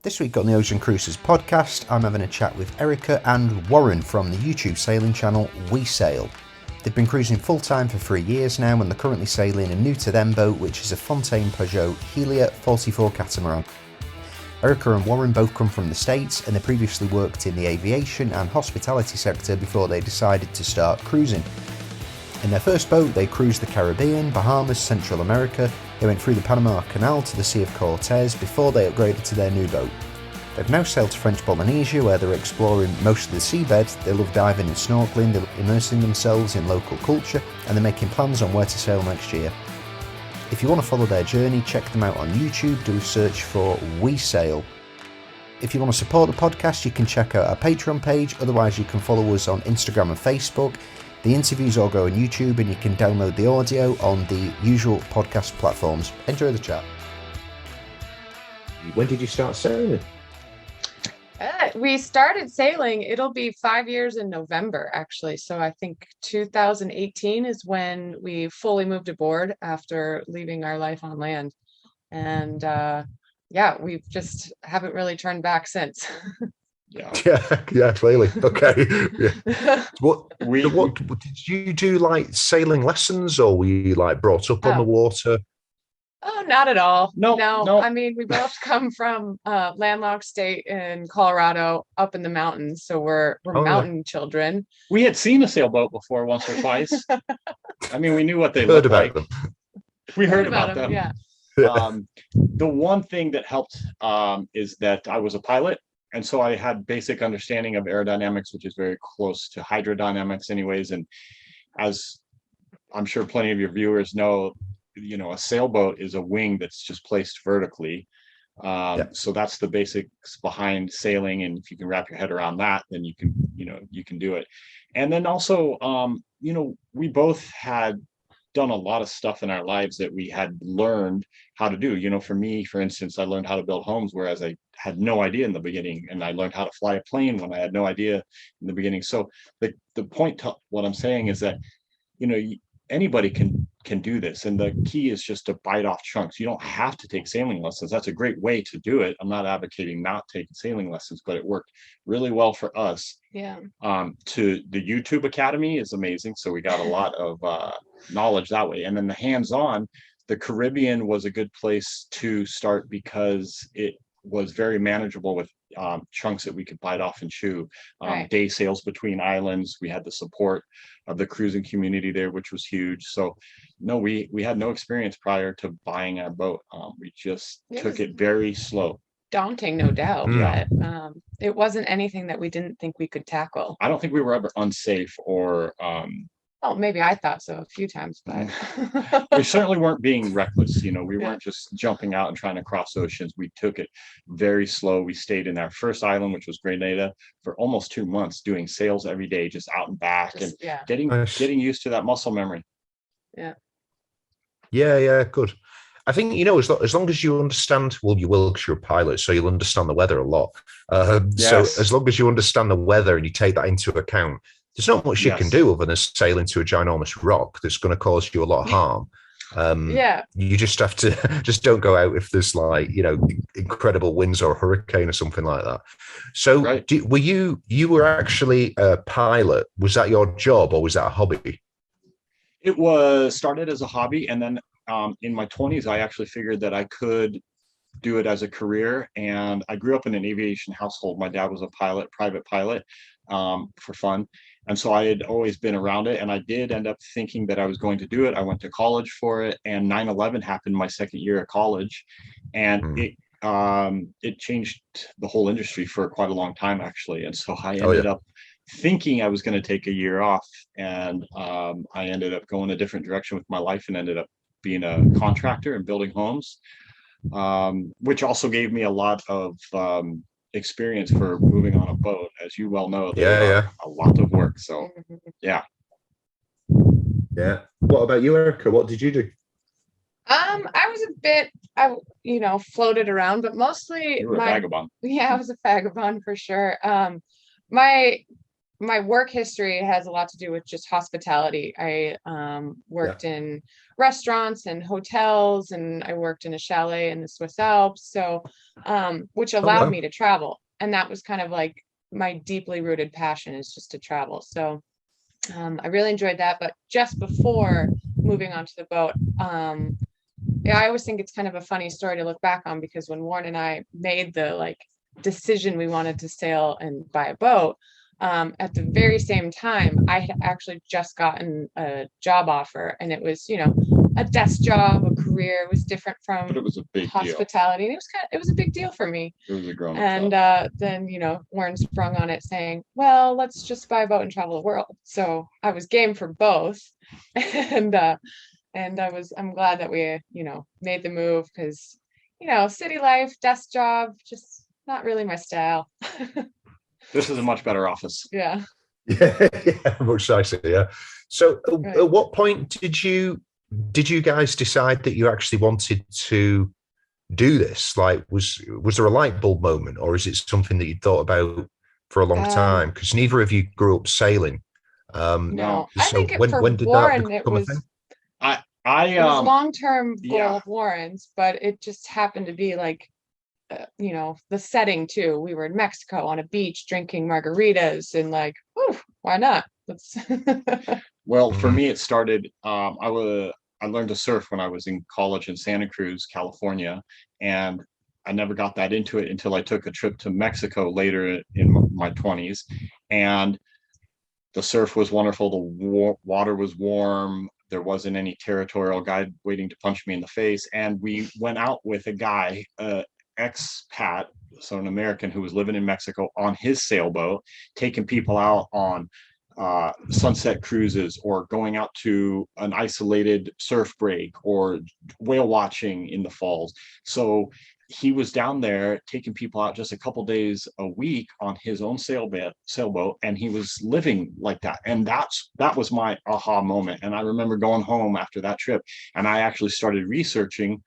This week on the Ocean Cruisers podcast, I'm having a chat with Erica and Warren from the YouTube sailing channel Wesail. They've been cruising full-time for 3 years now, and they're currently sailing a new to them boat, which is a Fontaine Pajot Helia 44 Catamaran. Erica and Warren both come from the States, and they previously worked in the aviation and hospitality sector before they decided to start cruising. In their first boat, they cruised the Caribbean, Bahamas, Central America. They went through the Panama Canal to the Sea of Cortez before they upgraded to their new boat. They've now sailed to French Polynesia, where they're exploring most of the seabed. They love diving and snorkelling, they're immersing themselves in local culture, and they're making plans on where to sail next year. If you want to follow their journey, check them out on YouTube. Do a search for Wesail. If you want to support the podcast, you can check out our Patreon page. Otherwise, you can follow us on Instagram and Facebook. The interviews all go on YouTube, and you can download the audio on the usual podcast platforms. Enjoy the chat. When did you start sailing? We started sailing, it'll be 5 years in November, actually. So I think 2018 is when we fully moved aboard after leaving our life on land. And we just haven't really turned back since. Yeah, clearly. Okay. Yeah. What did you do, like sailing lessons, or were you like brought up on the water? Oh, not at all. No. I mean, we both come from landlocked state in Colorado, up in the mountains, so we're mountain children. We had seen a sailboat before once or twice. I mean, we knew what they heard looked about like. them. We heard about them. Yeah. The one thing that helped is that I was a pilot, and so I had basic understanding of aerodynamics, which is very close to hydrodynamics, anyways. And as I'm sure plenty of your viewers know, a sailboat is a wing that's just placed vertically. So that's the basics behind sailing. And if you can wrap your head around that, then you can do it. And then also, we both had done a lot of stuff in our lives that we had learned how to do. For me, for instance, I learned how to build homes, whereas I had no idea in the beginning. And I learned how to fly a plane when I had no idea in the beginning. So the point to what I'm saying is that, anybody can do this, and the key is just to bite off chunks. You don't have to take sailing lessons. That's a great way to do it. I'm not advocating not taking sailing lessons, but it worked really well for us. Yeah. To the YouTube Academy is amazing, so we got a lot of knowledge that way. And then the hands-on, the Caribbean was a good place to start because it was very manageable with chunks that we could bite off and chew. Right. Day sails between islands. We had the support of the cruising community there, which was huge. So no, we had no experience prior to buying our boat. We just took it very slow. Daunting, no doubt. Yeah. But it wasn't anything that we didn't think we could tackle. I don't think we were ever unsafe or maybe I thought so a few times, but we certainly weren't being reckless. We weren't just jumping out and trying to cross oceans. We took it very slow. We stayed in our first island, which was Grenada, for almost 2 months, doing sails every day, just out and back, getting used to that muscle memory. Yeah, good. I think, as long as you understand, well, you will, because you're a pilot, so you'll understand the weather a lot. Yes. So as long as you understand the weather and you take that into account, there's not much you can do other than sail into a ginormous rock that's going to cause you a lot of harm. You just have to just don't go out if there's incredible winds or a hurricane or something like that. So right. You were actually a pilot. Was that your job or was that a hobby? It was started as a hobby, and then in my 20s, I actually figured that I could do it as a career. And I grew up in an aviation household. My dad was a pilot, private pilot, for fun. And so I had always been around it, and I did end up thinking that I was going to do it. I went to college for it, and 9/11 happened my second year of college, and it changed the whole industry for quite a long time, actually. And so I ended up thinking I was going to take a year off, and I ended up going a different direction with my life and ended up being a contractor and building homes, which also gave me a lot of experience for moving on a boat. As you well know, a lot of work. So yeah. What about you, Erica? What did you do? I was floated around, but mostly you were a vagabond. Yeah, I was a vagabond for sure. My my work history has a lot to do with just hospitality. I worked in restaurants and hotels, and I worked in a chalet in the Swiss Alps. So, which allowed me to travel. And that was kind of like my deeply rooted passion, is just to travel. So I really enjoyed that. But just before moving onto the boat, yeah, I always think it's kind of a funny story to look back on, because when Warren and I made the like decision we wanted to sail and buy a boat, at the very same time, I had actually just gotten a job offer, and it was, you know, a desk job, a career. It was different from But it was a big hospitality, and it was a big deal for me. deal. It was a grown And then, you know, Warren sprung on it saying, well, let's just buy a boat and travel the world. So I was game for both. and I'm glad that we, you know, made the move, because, you know, city life, desk job, just not really my style. This is a much better office. Yeah. Yeah, much nicer. Yeah. So, Right. at what point did you guys decide that you actually wanted to do this? Like, was there a light bulb moment, or is it something that you thought about for a long time? Because neither of you grew up sailing. No, I So think for when did Warren, that it become a thing? I it was long-term goal yeah. of Warren's, but it just happened to be like, you know, the setting too. We were in Mexico on a beach drinking margaritas, and like, whew, why not? Let's Well, for me, it started. I learned to surf when I was in college in Santa Cruz, California, and I never got that into it until I took a trip to Mexico later in my 20s, and the surf was wonderful. The water was warm. There wasn't any territorial guy waiting to punch me in the face, and we went out with a guy, expat, so an American who was living in Mexico, on his sailboat, taking people out on sunset cruises, or going out to an isolated surf break, or whale watching in the falls. So he was down there taking people out just a couple days a week on his own sailboat, and he was living like that. And that was my aha moment. And I remember going home after that trip, and I actually started researching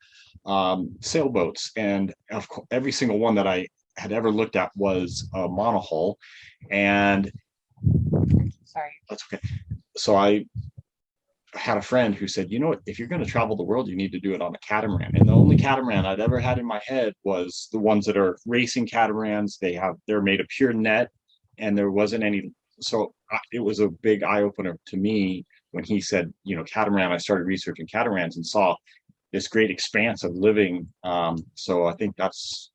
sailboats, and of course, every single one that I had ever looked at was a monohull. And sorry. that's okay. So I had a friend who said, you know what, if you're going to travel the world, you need to do it on a catamaran. And the only catamaran I'd ever had in my head was the ones that are racing catamarans. They're made of pure net, and there wasn't any. So it was a big eye opener to me when he said, you know, catamaran. I started researching catamarans and saw this great expanse of living. So I think that's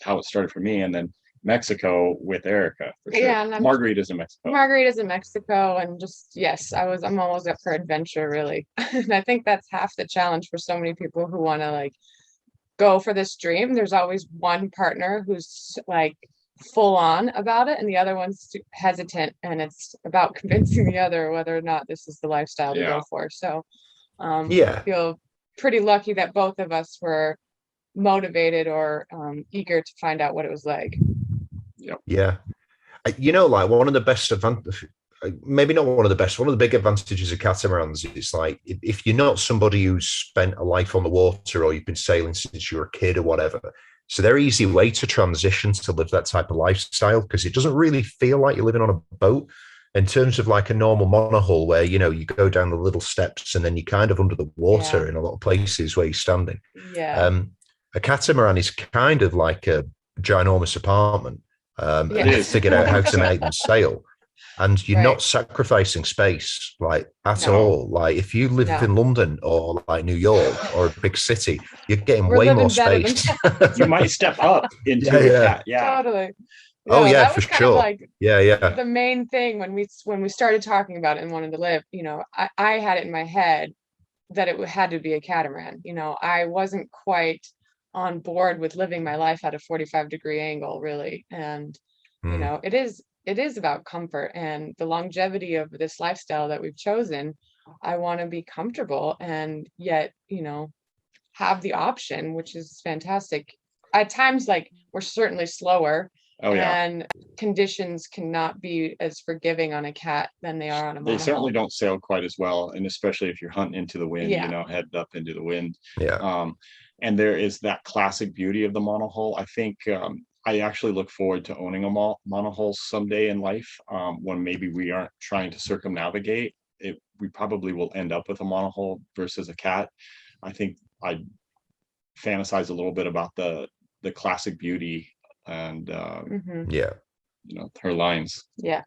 how it started for me. And then Mexico with Erica, for sure. Yeah, and Margaritas in Mexico. Margaritas in Mexico, and just, yes, I'm always up for adventure, really. And I think that's half the challenge for so many people who want to like go for this dream. There's always one partner who's like full on about it, and the other one's hesitant, and it's about convincing the other whether or not this is the lifestyle to go for. So I feel pretty lucky that both of us were motivated or eager to find out what it was like. Yeah. You know, like one of the best maybe not one of the best, one of the big advantages of catamarans is like, if you're not somebody who's spent a life on the water, or you've been sailing since you were a kid or whatever, so they're easy way to transition to live that type of lifestyle, because it doesn't really feel like you're living on a boat in terms of like a normal monohull, where, you know, you go down the little steps and then you're kind of under the water in a lot of places where you're standing. A catamaran is kind of like a ginormous apartment. Figured out how to make them sail, and you're not sacrificing space like at all. Like if you live in London or like New York or a big city, you're getting way more space. You might step up into totally. Oh yeah, that was for sure. Like the main thing when we started talking about it and wanted to live, you know, I had it in my head that it had to be a catamaran. You know, I wasn't quite on board with living my life at a 45-degree angle, really. And you know, it is about comfort and the longevity of this lifestyle that we've chosen. I want to be comfortable and yet, you know, have the option, which is fantastic. At times, like, we're certainly slower. And conditions cannot be as forgiving on a cat than they are on a monohull. They certainly don't sail quite as well, and especially if you're hunting into the wind, you know, head up into the wind. And there is that classic beauty of the monohull. I think I actually look forward to owning a monohull someday in life, when maybe we aren't trying to circumnavigate. We probably will end up with a monohull versus a cat. I think I fantasize a little bit about the classic beauty and Yeah. her lines. Yeah.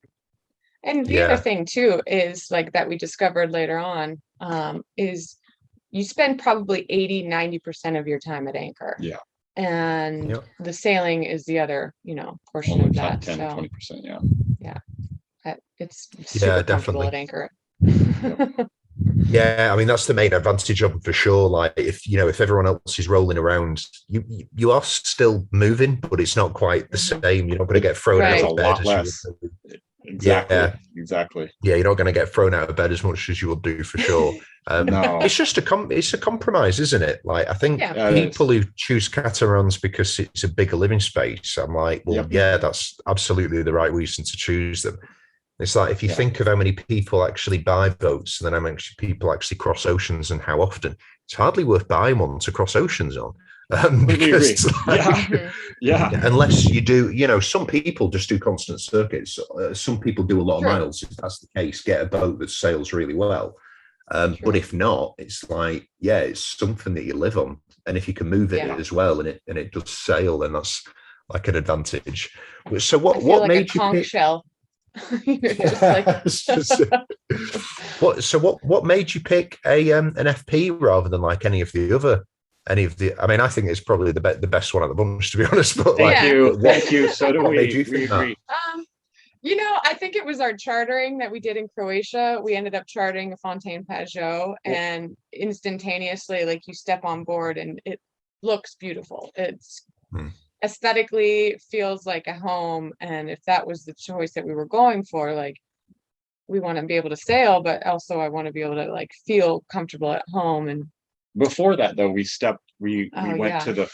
And the other thing too is like that we discovered later on, is you spend probably 80-90% of your time at anchor. Yeah. And the sailing is the other, portion Only of that. 10 so 20%. Yeah. Yeah. It's super comfortable definitely at anchor. Yeah, I mean that's the main advantage of it for sure. Like if everyone else is rolling around, you are still moving, but it's not quite the same. You're not going to get thrown out of bed. A lot less. Exactly. Yeah, you're not going to get thrown out of bed as much as you will do for sure. No. It's just it's a compromise, isn't it? Like I think people who choose catamarans because it's a bigger living space, I'm like, well, that's absolutely the right reason to choose them. It's like if you think of how many people actually buy boats and then how many people actually cross oceans and how often, it's hardly worth buying one to cross oceans on. Because unless you do, some people just do constant circuits. Some people do a lot of miles. If that's the case, get a boat that sails really well. But if not, it's like, it's something that you live on. And if you can move it as well and it does sail, then that's like an advantage. So what made you pick shell? What made you pick an FP rather than like any of the other? I mean, I think it's probably the best one of the bunch, to be honest. But thank you. So do we. We agree. I think it was our chartering that we did in Croatia. We ended up chartering a Fontaine Pajot, and instantaneously, like you step on board and it looks beautiful. It's aesthetically feels like a home, and if that was the choice that we were going for, like we want to be able to sail, but also I want to be able to like feel comfortable at home. And before that, though, we went to the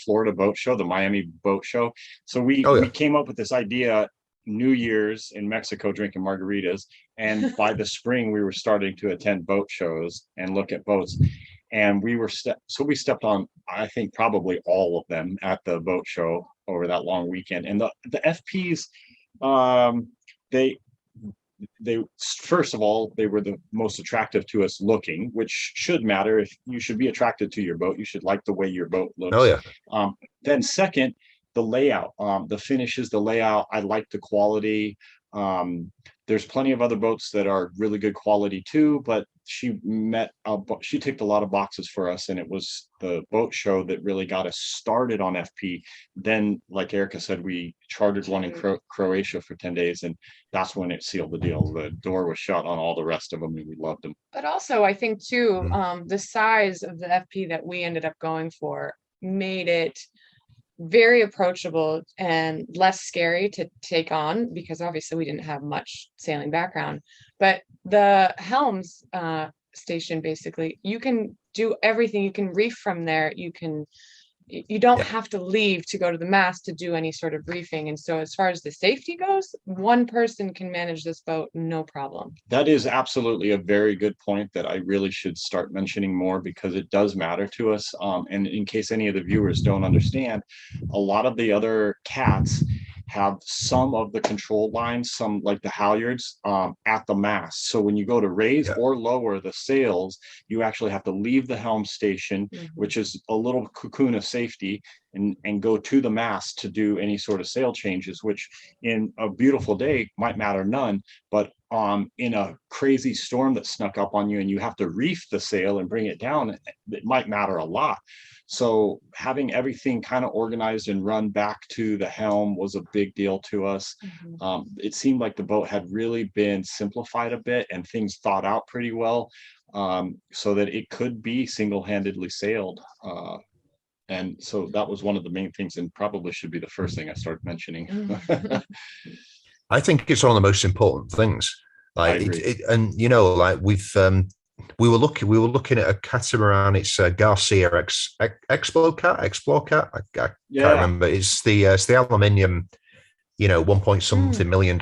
Florida boat show, the Miami boat show. So we came up with this idea New Year's in Mexico drinking margaritas, and by the spring we were starting to attend boat shows and look at boats, and we stepped on, I think, probably all of them at the boat show over that long weekend. And the FPs, they first of all, they were the most attractive to us looking, which should matter. If you should be attracted to your boat, you should like the way your boat looks. Then second, the layout, the finishes, the layout, I like the quality. There's plenty of other boats that are really good quality too, but she ticked a lot of boxes for us, and it was the boat show that really got us started on FP. Then, like Erica said, we chartered one in Croatia for 10 days, and that's when it sealed the deal. The door was shut on all the rest of them, and we loved them. But also, I think too, the size of the FP that we ended up going for made it very approachable and less scary to take on, because obviously we didn't have much sailing background. But the helms station, basically, you can do everything. You can reef from there. You don't have to leave to go to the mast to do any sort of reefing. And so as far as the safety goes, one person can manage this boat, no problem. That is absolutely a very good point that I really should start mentioning more, because it does matter to us. And in case any of the viewers don't understand, a lot of the other cats have some of the control lines, some like the halyards, at the mast. So when you go to raise or lower the sails, you actually have to leave the helm station, which is a little cocoon of safety, and go to the mast to do any sort of sail changes, which in a beautiful day might matter none, but in a crazy storm that snuck up on you and you have to reef the sail and bring it down, it might matter a lot. So having everything kind of organized and run back to the helm was a big deal to us. It seemed like the boat had really been simplified a bit and things thought out pretty well, so that it could be single-handedly sailed. And so that was one of the main things, and probably should be the first thing I start mentioning. I think it's one of the most important things. Like, and like we were looking at a catamaran. It's a Garcia Explocat. I can't remember. It's the aluminium, $1 something million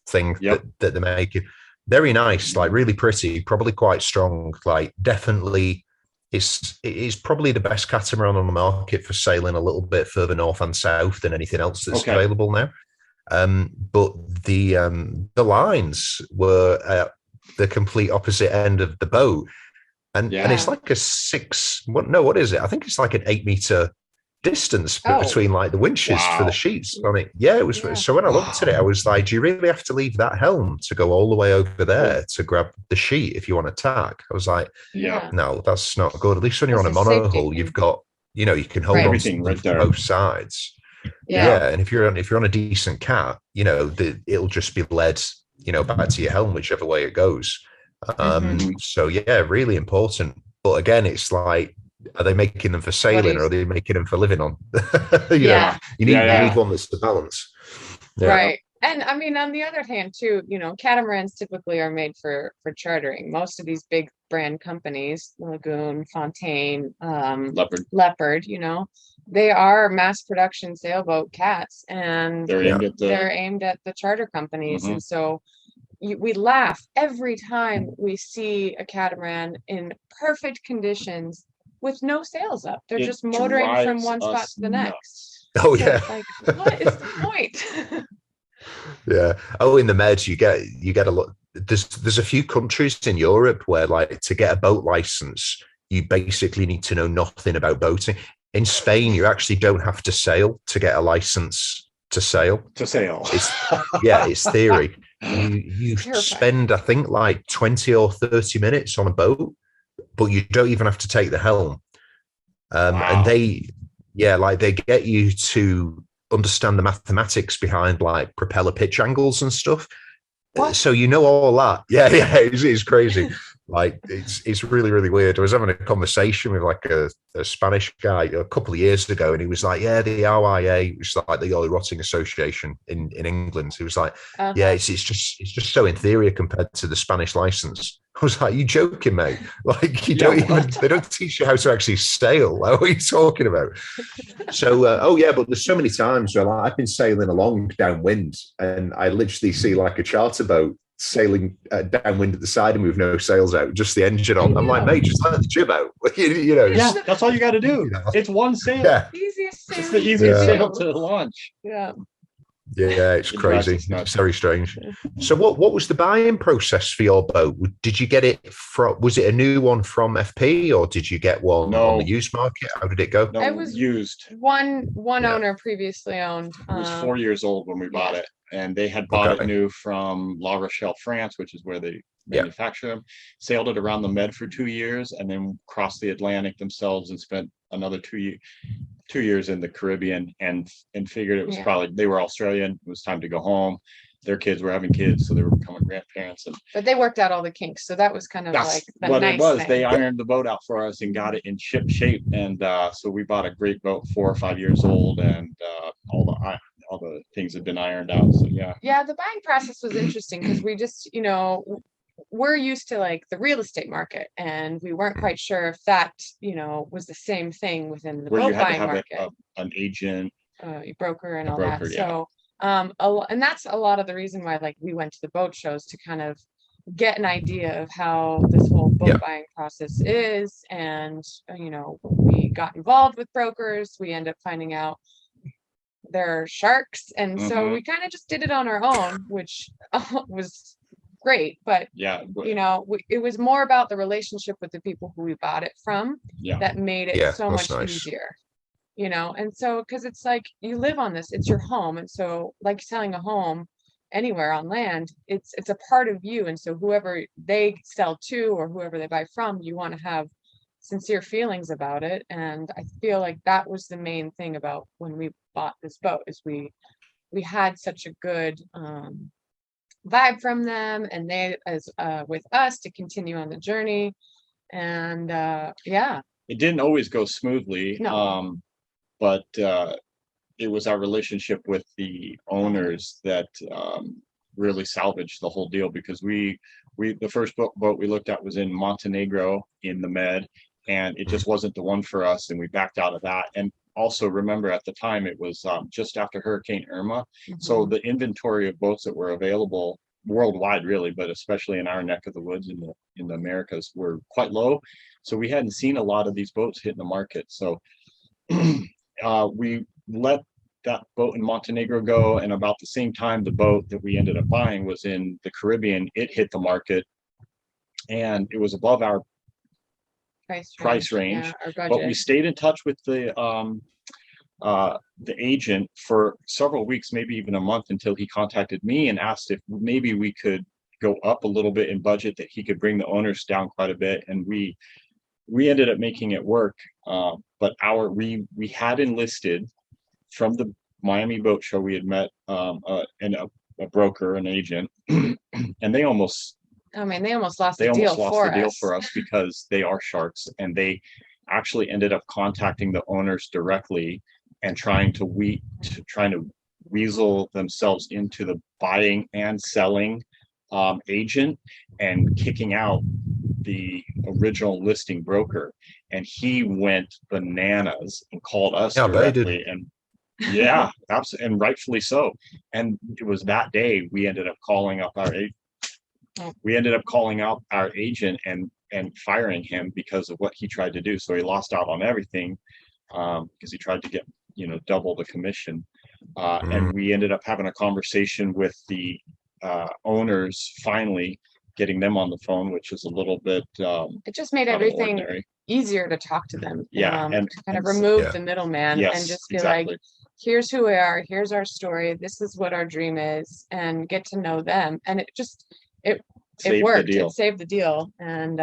thing that they're making. Very nice, like really pretty, probably quite strong. Like definitely it is probably the best catamaran on the market for sailing a little bit further north and south than anything else that's Okay. available now. But the lines were at the complete opposite end of the boat, and it's like a what is it? I think it's like an 8 meter distance between like the winches for the sheets on it. Yeah, it was. So when I looked at it, I was like, do you really have to leave that helm to go all the way over there to grab the sheet if you want to tack? I was like, no, that's not good. At least when you're on a monohull, you've got, you can hold on to right from both sides. Yeah, and if you're on a decent cat, it'll just be led, back to your helm, whichever way it goes. So yeah, really important. But again, it's like, are they making them for sailing or are they making them for living on? you need one that's the balance. Right. And I mean, on the other hand, too, catamarans typically are made for chartering. Most of these big brand companies, Lagoon, Fontaine, Leopard, they are mass production sailboat cats, and they're aimed at the charter companies. And so we laugh every time we see a catamaran in perfect conditions with no sails up. They're just motoring from one spot to the next. Oh, so like, what is the point? In the Med you get a lot. There's a few countries in Europe where, like, to get a boat license you basically need to know nothing about boating. In Spain you actually don't have to sail to get a license to sail. It's theory. You spend, I think, like 20 or 30 minutes on a boat, but you don't even have to take the helm. And they get you to understand the mathematics behind like propeller pitch angles and stuff. What? So all that. It's crazy. Like it's really, really weird. I was having a conversation with like a Spanish guy a couple of years ago, and he was like, the OIA, which is like the Oil Rotting Association in England. He was like, it's just so inferior compared to the Spanish license. I was like, you joking, mate? Like they don't teach you how to actually sail. Like, what are you talking about? So, but there's so many times where I've been sailing along downwind and I literally see like a charter boat sailing downwind at the side and with no sails out, just the engine on. I'm like, mate, just let the jib out. That's all you got to do. It's one sail. Easiest sail. It's the easiest sail to launch. It's crazy. It's very strange. So what was the buying process for your boat? Did you get it was it a new one from FP or did you get one on the used market? How did it go? No, it was used. One owner previously owned. It was 4 years old when we bought it, and they had bought it new from La Rochelle, France, which is where they manufacture them. Sailed it around the Med for 2 years, and then crossed the Atlantic themselves and spent another 2 years in the Caribbean, and figured it was probably, they were Australian, it was time to go home. Their kids were having kids, so they were becoming grandparents. But they worked out all the kinks, so that was kind of like the what nice it was. Thing. They ironed the boat out for us and got it in ship shape, and so we bought a great boat, 4 or 5 years old, and all the things had been ironed out. So the buying process was interesting because we just we're used to like the real estate market, and we weren't quite sure if that was the same thing within the boat buying market. An agent, broker, and all that. So and that's a lot of the reason why like we went to the boat shows, to kind of get an idea of how this whole boat buying process is. And we got involved with brokers. We end up finding out they're sharks, and so we kind of just did it on our own, which was great. But it was more about the relationship with the people who we bought it from that made it so much easier. And so, because it's like you live on this, it's your home, and so like selling a home anywhere on land, it's a part of you. And so whoever they sell to or whoever they buy from, you want to have sincere feelings about it. And I feel like that was the main thing about when we bought this boat, is we had such a good vibe from them, and they as with us to continue on the journey. And it didn't always go smoothly. No. But it was our relationship with the owners that really salvaged the whole deal, because we the first boat we looked at was in Montenegro in the Med, and it just wasn't the one for us, and we backed out of that. And also remember, at the time it was just after Hurricane Irma, so the inventory of boats that were available worldwide really, but especially in our neck of the woods in the Americas, were quite low. So we hadn't seen a lot of these boats hitting the market. So we let that boat in Montenegro go, and about the same time the boat that we ended up buying was in the Caribbean, it hit the market, and it was above our price range. Yeah, our budget. But we stayed in touch with the agent for several weeks, maybe even a month, until he contacted me and asked if maybe we could go up a little bit in budget, that he could bring the owners down quite a bit, and we ended up making it work. But we had enlisted from the Miami Boat Show. We had met a broker, an agent, and they almost lost the deal for us because they are sharks, and they actually ended up contacting the owners directly and trying to weasel themselves into the buying and selling agent, and kicking out the original listing broker. And he went bananas and called us directly, and yeah, absolutely, and rightfully so. And it was that day we ended up calling up our agent and firing him because of what he tried to do. So he lost out on everything because he tried to get double the commission. And we ended up having a conversation with the owners, finally getting them on the phone, which is a little bit it just made everything easier to talk to them. And kind of remove the middleman, and just be like, here's who we are, here's our story, this is what our dream is, and get to know them. And it worked. It saved the deal. And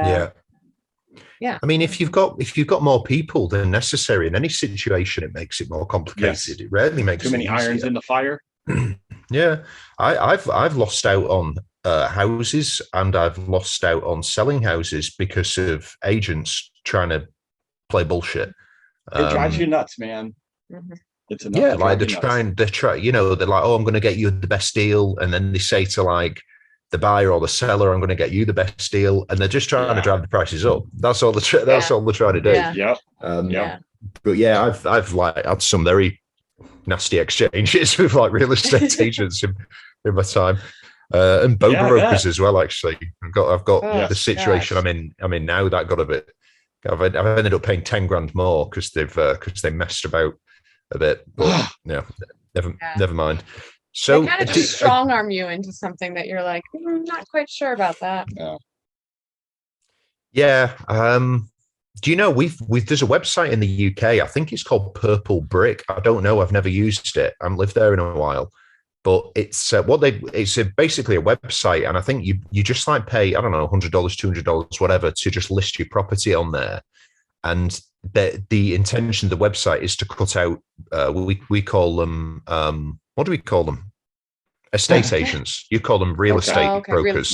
yeah. I mean, if you've got more people than necessary in any situation, it makes it more complicated. It rarely makes too many irons in the fire. Yeah, I've lost out on houses, and I've lost out on selling houses because of agents trying to play bullshit. It drives you nuts, man. Mm-hmm. It's enough. Like they're trying, they're like, oh, I'm going to get you the best deal, and then they say to like the buyer or the seller, I'm going to get you the best deal, and they're just trying to drive the prices up. That's all they're trying to do. Yeah. But yeah, I've like had some very nasty exchanges with like real estate agents in my time, and boat brokers as well. Actually, I've got the situation I'm in now that got a bit. I've ended up paying 10 grand more because they messed about a bit. But never mind. So they kind of just strong arm you into something that you're like, not quite sure about that. Yeah. Do you know we've there's a website in the UK, I think it's called Purple Brick. I don't know, I've never used it. I haven't lived there in a while, but it's basically a website, and I think you just like pay, I don't know, $100, $200, whatever, to just list your property on there. And the intention of the website is to cut out we call them what do we call them? Estate agents. You call them real estate brokers.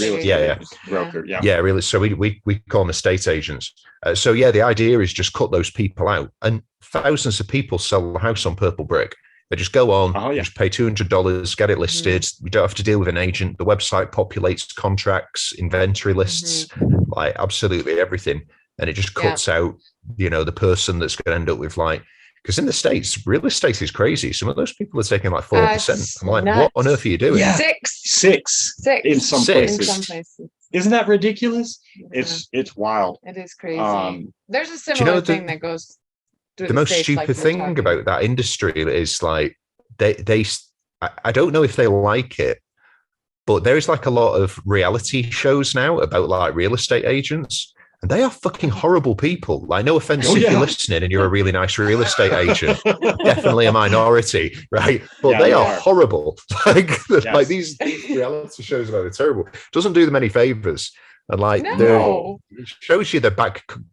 Broker. Really. So we call them estate agents. So the idea is just cut those people out, and thousands of people sell the house on Purple Brick. They just go on, just pay $200, get it listed. You don't have to deal with an agent. The website populates contracts, inventory lists, like absolutely everything, and it just cuts out, the person that's going to end up with like. Because in the States, real estate is crazy. Some of those people are taking like 4%. I'm like, nuts. What on earth are you doing? Yeah. Six in some places. Isn't that ridiculous? Yeah. It's wild. It is crazy. There's a similar thing that goes through the most stupid thing about that industry is like they I don't know if they like it, but there is like a lot of reality shows now about like real estate agents. And they are fucking horrible people. Like, no offense if you're listening and you're a really nice real estate agent, definitely a minority, right? But they are horrible. Like these reality shows are terrible. Doesn't do them any favors. And like, it shows you the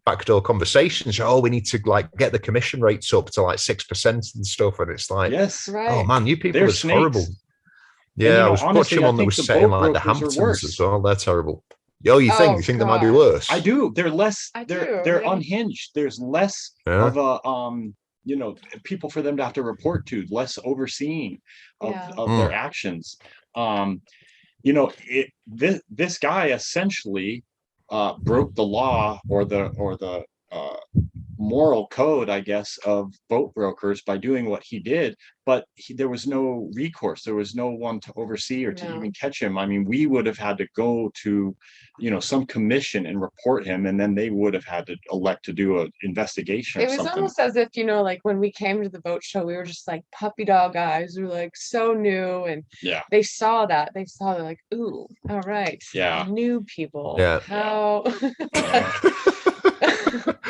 backdoor conversations. Oh, we need to like get the commission rates up to like 6% and stuff. And it's like, oh man, you people are horrible. Yeah, I was watching one that was set in like the Hamptons as well. They're terrible. Oh, you think they might be worse? I do. They're less. They're unhinged. There's less of a people for them to have to report to. Less overseeing of their actions. This guy essentially broke the law or the moral code, I guess, of boat brokers by doing what he did, but there was no recourse. There was no one to oversee or to No. even catch him. I mean, we would have had to go to, some commission and report him, and then they would have had to elect to do an investigation or It was something. almost as if, like when we came to the boat show, we were just like puppy dog eyes. We were like so new, and Yeah. they saw that. They saw, they're like, ooh, all right. Yeah. New people. Yeah. How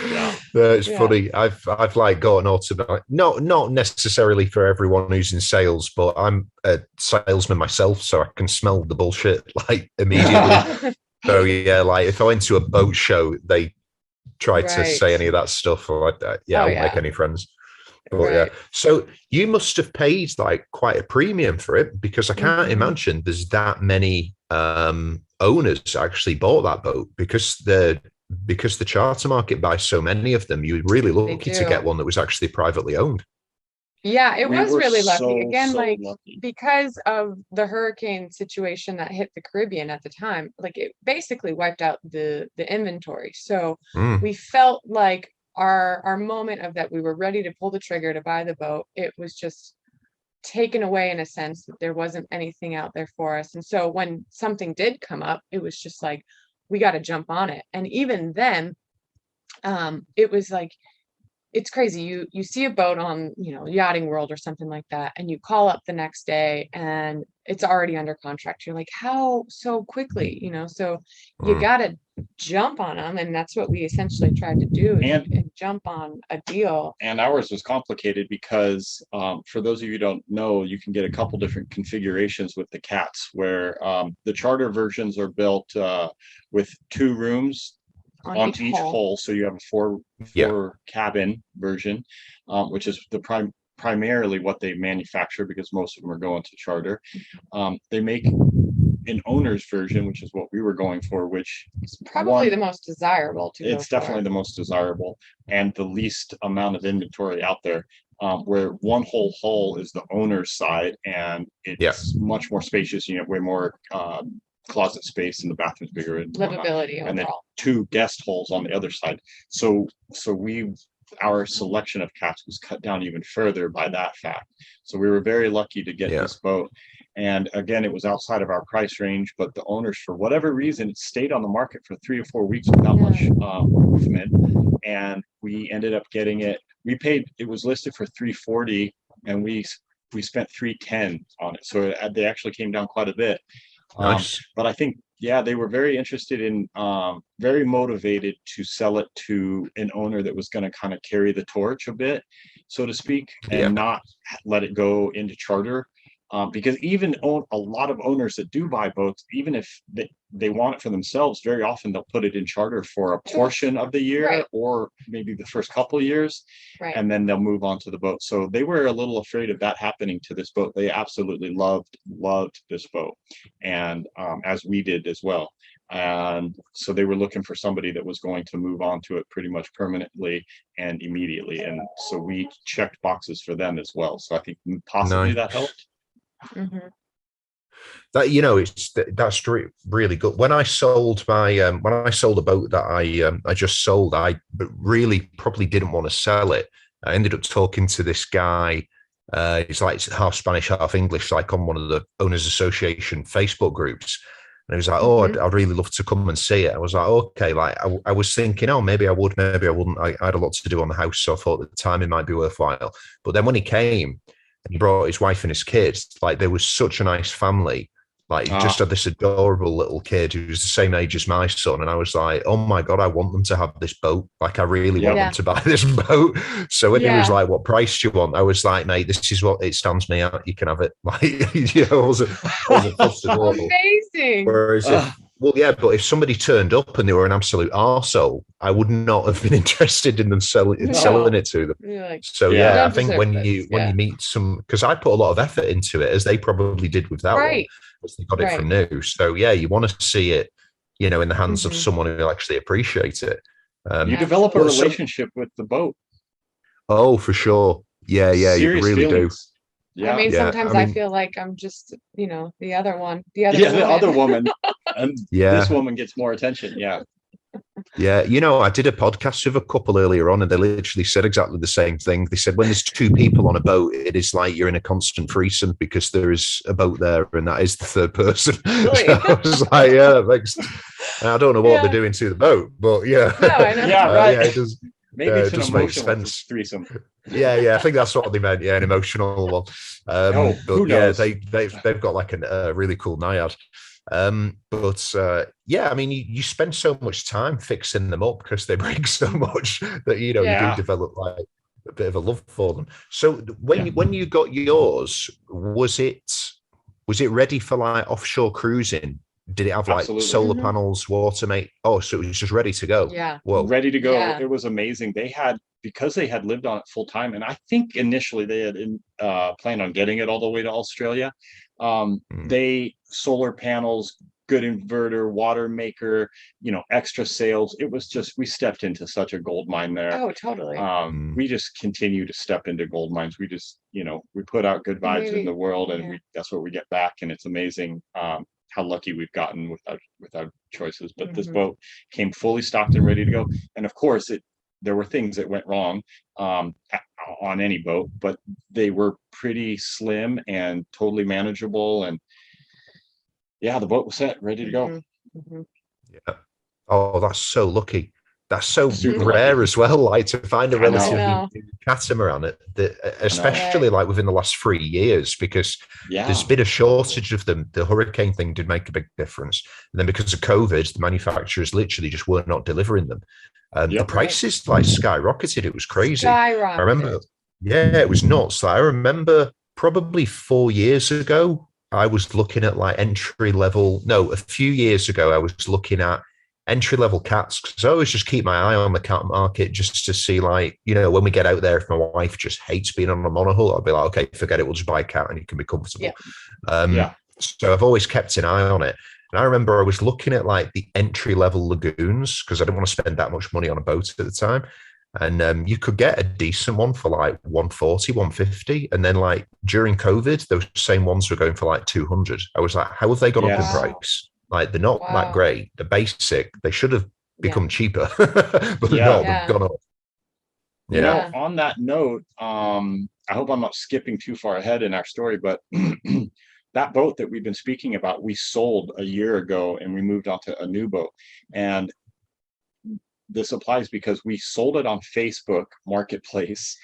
Yeah. It's Yeah. funny. I've like got an automatic, not necessarily for everyone who's in sales, but I'm a salesman myself, so I can smell the bullshit like immediately. So yeah, like if I went to a boat show, they tried to Right. say any of that stuff, or I wouldn't make any friends. But yeah, Right. so you must have paid like quite a premium for it, because I can't Mhm. imagine there's that many owners actually bought that boat, because the charter market buys so many of them. You're really lucky to do. get one that was actually privately owned. Yeah, it We was were really lucky. so, Again, so like lucky. because of the hurricane situation that hit the Caribbean at the time, like it basically wiped out the inventory. So Mm. we felt like our moment of that we were ready to pull the trigger to buy the boat, it was just taken away in a sense that there wasn't anything out there for us. And so when something did come up, it was just like we got to jump on it. And even then, it was like it's crazy. You see a boat on, Yachting World or something like that, and you call up the next day and it's already under contract. You're like, how so quickly? So you Mm. gotta jump on them, and that's what we essentially tried to do is And- jump on a deal. And ours was complicated because for those of you who don't know, you can get a couple different configurations with the cats, where the charter versions are built with 2 rooms on each hull. So you have a four cabin version, which is the primarily what they manufacture, because most of them are going to charter. They make an owner's version, which is what we were going for, which is Probably the most desirable to go it's definitely the most desirable and the least amount of inventory out there, where one whole hull is the owner's side, and it's much more spacious. You have way more closet space, and the bathroom's bigger and whatnot. livability And then overall. 2 guest holes on the other side. So our selection of cats was cut down even further by that fact. So we were very lucky to get this boat. And again, it was outside of our price range, but the owners, for whatever reason, it stayed on the market for 3 or 4 weeks without much movement. And we ended up getting it. It was listed for $340, and we spent $310 on it. So they actually came down quite a bit. Nice. But I think, they were very interested in, very motivated to sell it to an owner that was going to kind of carry the torch a bit, so to speak, and not let it go into charter. Because even a lot of owners that do buy boats, even if they want it for themselves, very often they'll put it in charter for a portion of the year, or maybe the first couple of years, and then they'll move on to the boat. So they were a little afraid of that happening to this boat. They absolutely loved this boat, and as we did as well. And so they were looking for somebody that was going to move on to it pretty much permanently and immediately. And so we checked boxes for them as well. So I think possibly that helped. Mm-hmm. That that's really good. When I sold my when I sold a boat that I just sold, I really probably didn't want to sell it. I ended up talking to this guy. He's like half Spanish, half English, like on one of the Owners Association Facebook groups. And he was like, "Oh, I'd really love to come and see it." I was like, "Okay." Like I was thinking, "Oh, maybe I would, maybe I wouldn't." I had a lot to do on the house, so I thought the timing might be worthwhile. But then when he came, he brought his wife and his kids. Like, they was such a nice family. Like, he just had this adorable little kid who was the same age as my son. And I was like, oh my God, I want them to have this boat. Like, I really want them to buy this boat. So when he was like, what price do you want? I was like, mate, this is what it stands me out. You can have it. Like, I wasn't fussed at all. Amazing. Whereas but if somebody turned up and they were an absolute arsehole, I would not have been interested in them selling it to them. Like, so I think when you meet some, because I put a lot of effort into it, as they probably did with that one, because they got it from new. So you want to see it, in the hands of someone who will actually appreciate it. You develop a relationship with the boat. Oh, for sure. Yeah, you really do. Yeah. I mean, sometimes I feel like I'm just, the other one, the other woman. And this woman gets more attention. Yeah. Yeah, I did a podcast with a couple earlier on, and they literally said exactly the same thing. They said when there's two people on a boat, it is like you're in a constant threesome because there is a boat there, and that is the third person. Really? So I was like, yeah, it makes. I don't know what they're doing to the boat, but yeah, No, I know. Yeah, right. yeah, it does. Maybe it's it an does make emotional sense. threesome. Yeah, I think that's what they meant. Yeah, an emotional one. Who But yeah, knows? they've got like a really cool naiad. Yeah, I mean, you spend so much time fixing them up because they bring so much that you Yeah. do develop like a bit of a love for them. So when you got yours, was it ready for like offshore cruising? Did it have like Absolutely. solar panels, water mate? Oh, so it was just ready to go. Yeah. Whoa. Ready to go. Yeah. It was amazing. Because they had lived on it full time, and I think initially they had planned on getting it all the way to Australia. They solar panels, good inverter, water maker, extra sails. It was just, we stepped into such a gold mine there. Oh, totally. We just continue to step into gold mines. We just, we put out good vibes in the world, and that's what we get back. And it's amazing how lucky we've gotten with our choices. But this boat came fully stocked and ready to go. And of course, there were things that went wrong on any boat, but they were pretty slim and totally manageable. And yeah, the boat was set, ready to go. Yeah. Oh, that's so lucky. That's so Super rare lucky. as well. Like to find a I know. relatively I know. new catamaran, especially like within the last 3 years, because Yeah. there's been a shortage of them. The hurricane thing did make a big difference, and then because of COVID, the manufacturers literally just were not delivering them. The prices like skyrocketed. It was crazy. Skyrocketed. I remember. Yeah, it was nuts. Like, I remember probably 4 years ago, I was looking at like entry level. No, a few years ago, I was looking at entry level cats because I always just keep my eye on the cat market just to see, like, when we get out there, if my wife just hates being on a monohull, I'll be like, okay, forget it, we'll just buy a cat and you can be comfortable. So I've always kept an eye on it. And I remember I was looking at like the entry level lagoons because I didn't want to spend that much money on a boat at the time. And you could get a decent one for like 140, 150. And then like during COVID, those same ones were going for like 200. I was like, how have they gone up in price? Like, they're not that great. They're basic. They should have become cheaper, but they're not. They've gone up. On that note, I hope I'm not skipping too far ahead in our story, but that boat that we've been speaking about, we sold a year ago and we moved on to a new boat. And this applies because we sold it on Facebook Marketplace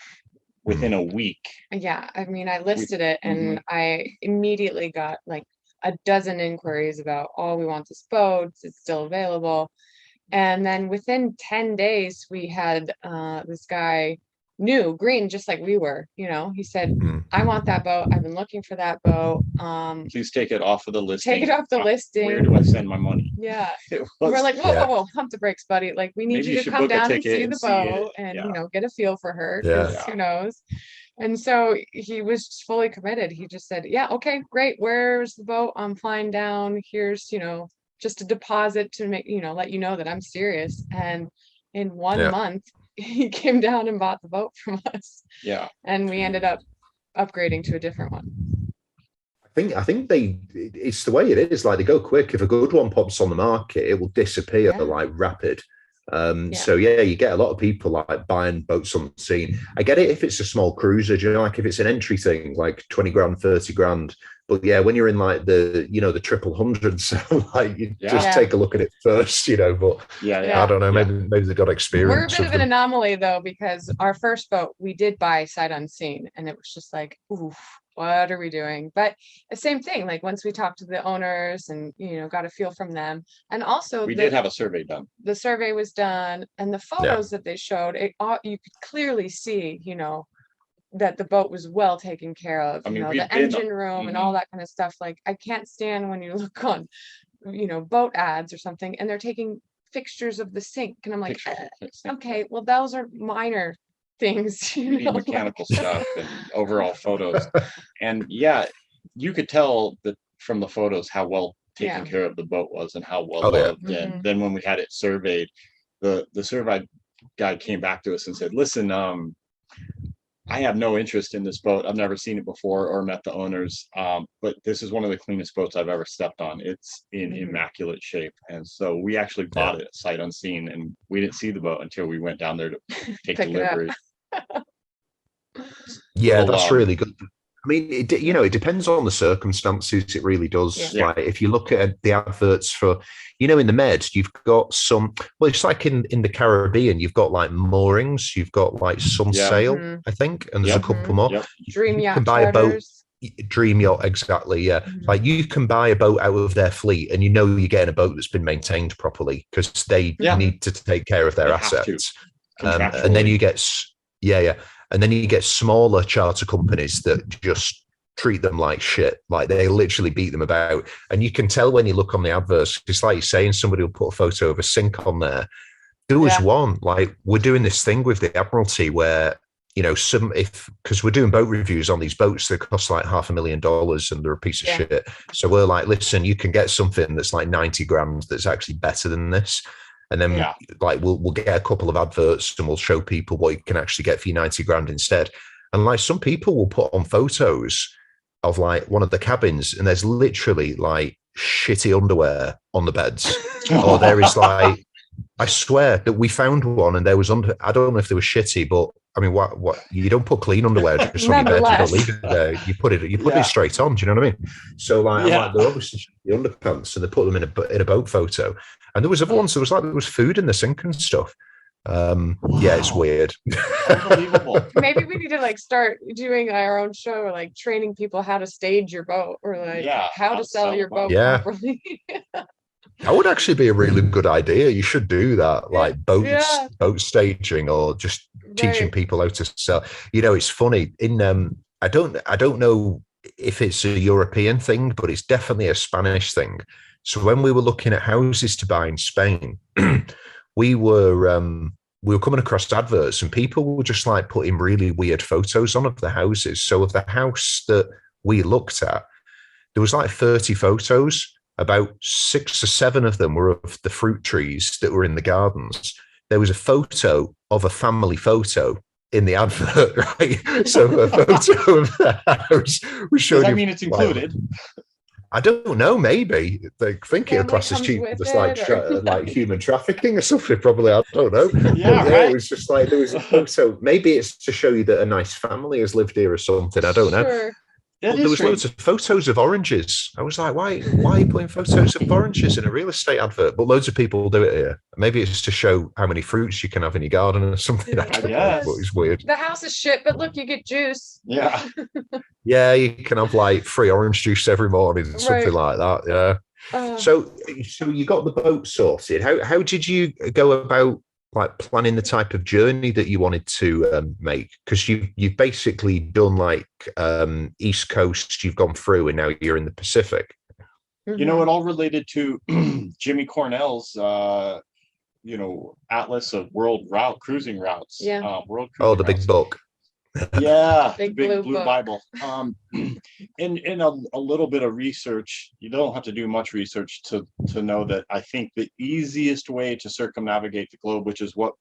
within a week. Yeah, I mean, I listed it and I immediately got like a dozen inquiries about, oh, we want this boat, it's still available. And then within 10 days, we had this guy, new, green, just like we were, he said, I want that boat. I've been looking for that boat. Please take it off of the listing. Take it off the listing. Where do I send my money? Yeah. We're like, whoa, pump the brakes, buddy. Like, we need you to come down and see the boat and, get a feel for her. Who knows? And so he was just fully committed. He just said, yeah, okay, great. Where's the boat? I'm flying down. Here's, just a deposit to make, let you know that I'm serious. And in 1 month, he came down and bought the boat from us. Yeah. And we ended up upgrading to a different one. I think it's the way it is. Like, they go quick. If a good one pops on the market, it will disappear like rapid. So you get a lot of people like buying boats on the scene. I get it if it's a small cruiser, like if it's an entry thing, like 20 grand, 30 grand. But when you're in like the, the triple hundreds, so like you just take a look at it first, but I don't know, maybe they've got experience. We're a bit of an anomaly though, because our first boat we did buy sight unseen, and it was just like, oof, what are we doing? But the same thing, like once we talked to the owners and got a feel from them, and also we did have a survey done. The survey was done, and the photos that they showed, you could clearly see, that the boat was well taken care of. I mean, the engine room and all that kind of stuff. Like, I can't stand when you look on, boat ads or something, and they're taking fixtures of the sink, and I'm like, okay, well, those are minor things, mechanical stuff and overall photos. And you could tell that from the photos how well taken care of the boat was and how well loved. And then when we had it surveyed, the survey guy came back to us and said, listen, I have no interest in this boat. I've never seen it before or met the owners. But this is one of the cleanest boats I've ever stepped on. It's in immaculate shape. And so we actually bought it sight unseen, and we didn't see the boat until we went down there to take delivery. Yeah, that's really good. I mean, it depends on the circumstances. It really does. Yeah. Like if you look at the adverts for, in the Med, you've got some. Well, it's like in the Caribbean, you've got like moorings, you've got like some sail, I think, and there's a couple more. Yep. Dream yacht can buy charters. a boat. Dream yacht, exactly. Yeah, like you can buy a boat out of their fleet, and you're getting a boat that's been maintained properly because they need to take care of their assets. And then you get and then you get smaller charter companies that just treat them like shit. Like they literally beat them about. And you can tell when you look on the adverts, it's like you're saying somebody will put a photo of a sink on there. There was one, like we're doing this thing with the Admiralty where, because we're doing boat reviews on these boats that cost like $500,000 and they're a piece of shit. So we're like, listen, you can get something that's like 90 grand that's actually better than this. And then like we'll get a couple of adverts and we'll show people what you can actually get for your 90 grand instead. And like some people will put on photos of like one of the cabins and there's literally like shitty underwear on the beds. Or there is like, I swear that we found one and there was I don't know if they were shitty, but I mean, what you don't put clean underwear just on your bed. You don't leave it there. You put it straight on. Do you know what I mean? So like, I'm like, they're obviously the underpants, and they put them in a boat photo. And there was other ones. There was food in the sink and stuff. Yeah, it's weird. Unbelievable. Maybe we need to like start doing our own show, or like training people how to stage your boat, or like how to sell your boat properly. That would actually be a really good idea. You should do that, like boat staging, or just teaching people how to sell. It's funny. I don't know if it's a European thing, but it's definitely a Spanish thing. So when we were looking at houses to buy in Spain, we were coming across adverts, and people were just like putting really weird photos on of the houses. So of the house that we looked at, there was like 30 photos. About 6 or 7 of them were of the fruit trees that were in the gardens. There was a photo of a family photo in the advert, right? So a photo of the house was showing. Does that mean it's included? I don't know. Maybe they think it class as cheap as like human trafficking or something. Probably, I don't know. It was just like there was a photo. Maybe it's to show you that a nice family has lived here or something. I don't know. There was loads of photos of oranges. I was like, why are you putting photos of oranges in a real estate advert? But loads of people do it here. Maybe it's to show how many fruits you can have in your garden or something. I don't know, but it's weird. The house is shit, but look, you get juice. Yeah. Yeah, you can have like free orange juice every morning and something like that. Yeah. So you got the boat sorted. How did you go about like planning the type of journey that you wanted to make? Because you've basically done like East Coast, you've gone through, and now you're in the Pacific. It all related to Jimmy Cornell's atlas of world cruising routes. The big book. Big blue Bible. In a little bit of research, you don't have to do much research to know that I think the easiest way to circumnavigate the globe, which is what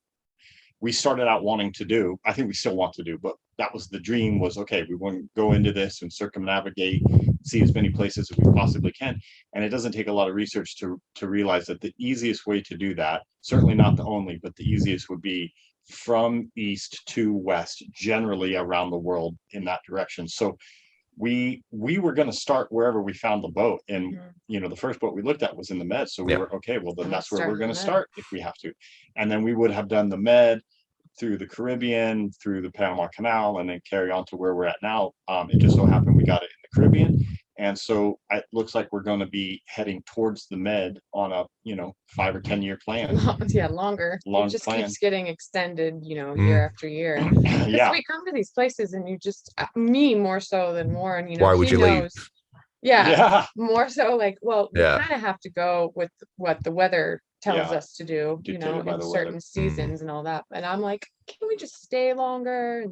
we started out wanting to do, I think we still want to do, but that was the dream, was okay, we want to go into this and circumnavigate, see as many places as we possibly can. And it doesn't take a lot of research to realize that the easiest way to do that, certainly not the only, but the easiest would be from east to west, generally around the world in that direction. So we were going to start wherever we found the boat, and the first boat we looked at was in the Med, so we were okay, well then that's where we're going to start if we have to. And then we would have done the Med through the Caribbean, through the Panama Canal, and then carry on to where we're at now. It just so happened we got it in the Caribbean. And so it looks like we're going to be heading towards the Med on a 5 or 10 year plan. Longer. It just plan. Keeps getting extended, year after year. Because we come to these places, and you just, me more so than Warren, why would you leave? Yeah, more so like, well, we kind of have to go with what the weather tells us to do, in certain seasons and all that. And I'm like, can we just stay longer?